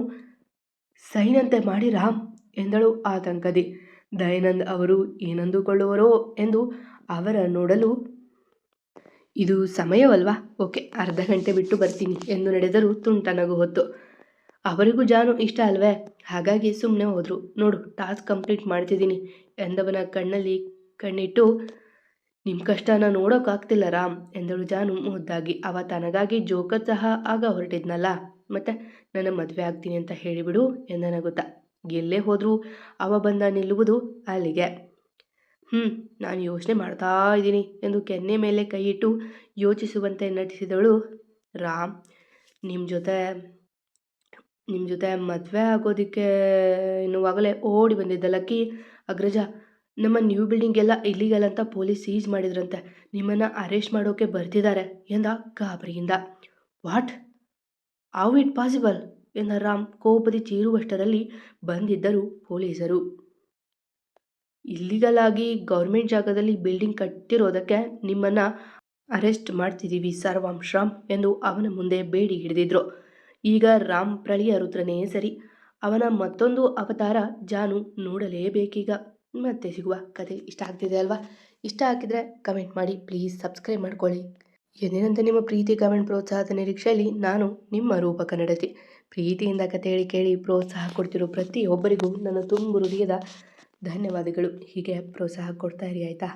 ಸೈನಂತೆ ಮಾಡಿ ರಾಮ್ ಎಂದಳು ಆತಂಕದಿ. ದಯಾನಂದ್ ಅವರು ಏನಂದುಕೊಳ್ಳುವರೋ ಎಂದು ಅವರ ನೋಡಲು. ಇದು ಸಮಯವಲ್ವಾ, ಓಕೆ, ಅರ್ಧ ಗಂಟೆ ಬಿಟ್ಟು ಬರ್ತೀನಿ ಎಂದು ನಡೆದರು ತುಂಟ ನಗು ಹೊತ್ತು. ಅವರಿಗೂ ಜಾನು ಇಷ್ಟ ಅಲ್ವೇ, ಹಾಗಾಗಿ ಸುಮ್ಮನೆ ಹೋದರು. ನೋಡು, ಟಾಸ್ಕ್ ಕಂಪ್ಲೀಟ್ ಮಾಡ್ತಿದ್ದೀನಿ ಎಂದವನ ಕಣ್ಣಲ್ಲಿ ಕಣ್ಣಿಟ್ಟು. ನಿಮ್ಮ ಕಷ್ಟನ ನೋಡೋಕ್ಕಾಗ್ತಿಲ್ಲ ರಾಮ್ ಎಂದಳು ಜಾನು ಮುದ್ದಾಗಿ. ಅವ ತನಗಾಗಿ ಜೋಕರ್ ಸಹ ಆಗ ಹೊರಟಿದ್ನಲ್ಲ, ಮತ್ತೆ ನನ್ನ ಮದುವೆ ಆಗ್ತೀನಿ ಅಂತ ಹೇಳಿಬಿಡು ಎಂದ ನಗುತ್ತಾ. ಎಲ್ಲೇ ಹೋದರೂ ಅವ ಬಂದ ನಿಲ್ಲುವುದು ಅಲ್ಲಿಗೆ. ನಾನು ಯೋಚನೆ ಮಾಡ್ತಾ ಇದ್ದೀನಿ ಎಂದು ಕೆನ್ನೆ ಮೇಲೆ ಕೈಯಿಟ್ಟು ಯೋಚಿಸುವಂತೆ ನಟಿಸಿದವಳು. ರಾಮ್, ನಿಮ್ಮ ಜೊತೆ ಮದುವೆ ಆಗೋದಕ್ಕೆ ಎನ್ನುವಾಗಲೇ ಓಡಿ ಬಂದಿದ್ದ ಲಕ್ಕಿ, ಅಗ್ರಜ, ನಮ್ಮ ನ್ಯೂ ಬಿಲ್ಡಿಂಗ್ ಎಲ್ಲ ಇಲ್ಲಿಗಲ್ ಅಂತ ಪೊಲೀಸ್ ಸೀಜ್ ಮಾಡಿದ್ರಂತೆ, ನಿಮ್ಮನ್ನು ಅರೆಸ್ಟ್ ಮಾಡೋಕೆ ಬರ್ತಿದ್ದಾರೆ ಎಂದ ಗಾಬರಿಯಿಂದ. ವಾಟ್, ಹೌ ಇಟ್ ಪಾಸಿಬಲ್ ಎಂದ ರಾಮ್ ಕೋಪದಿ ಚೀರುವಷ್ಟರಲ್ಲಿ ಬಂದಿದ್ದರು ಪೊಲೀಸರು. ಇಲ್ಲಿಗಲ್ ಆಗಿ ಗೌರ್ಮೆಂಟ್ ಜಾಗದಲ್ಲಿ ಬಿಲ್ಡಿಂಗ್ ಕಟ್ಟಿರೋದಕ್ಕೆ ನಿಮ್ಮನ್ನು ಅರೆಸ್ಟ್ ಮಾಡ್ತಿದ್ದೀವಿ ಸರ್ವಾಂಶ್ರಾಮ್ ಎಂದು ಅವನ ಮುಂದೆ ಬೇಡಿ ಹಿಡಿದಿದ್ರು. ಈಗ ರಾಮ್ ಪ್ರಳಿಯ ರುದ್ರನೇ ಸರಿ, ಅವನ ಮತ್ತೊಂದು ಅವತಾರ ಜಾನು ನೋಡಲೇಬೇಕೀಗ. ಮತ್ತೆ ಸಿಗುವ. ಕತೆ ಇಷ್ಟ ಆಗ್ತಿದೆ ಅಲ್ವಾ? ಇಷ್ಟ ಆಗಿದ್ರೆ ಕಮೆಂಟ್ ಮಾಡಿ, ಪ್ಲೀಸ್ ಸಬ್ಸ್ಕ್ರೈಬ್ ಮಾಡ್ಕೊಳ್ಳಿ. ಎಂದಿನಂತೆ ನಿಮ್ಮ ಪ್ರೀತಿ, ಕಮೆಂಟ್, ಪ್ರೋತ್ಸಾಹದ ನಿರೀಕ್ಷೆಯಲ್ಲಿ ನಾನು ನಿಮ್ಮ ರೂಪ ಕನ್ನಡತಿ. ಪ್ರೀತಿಯಿಂದ ಕತೆ ಹೇಳಿ ಕೇಳಿ ಪ್ರೋತ್ಸಾಹ ಕೊಡ್ತಿರೋ ಪ್ರತಿಯೊಬ್ಬರಿಗೂ ನನ್ನ ತುಂಬು ಹೃದಯದ ಧನ್ಯವಾದಗಳು. ಹೀಗೆ ಪ್ರೋತ್ಸಾಹ ಕೊಡ್ತಾ ಇರಿ ಆಯಿತಾ?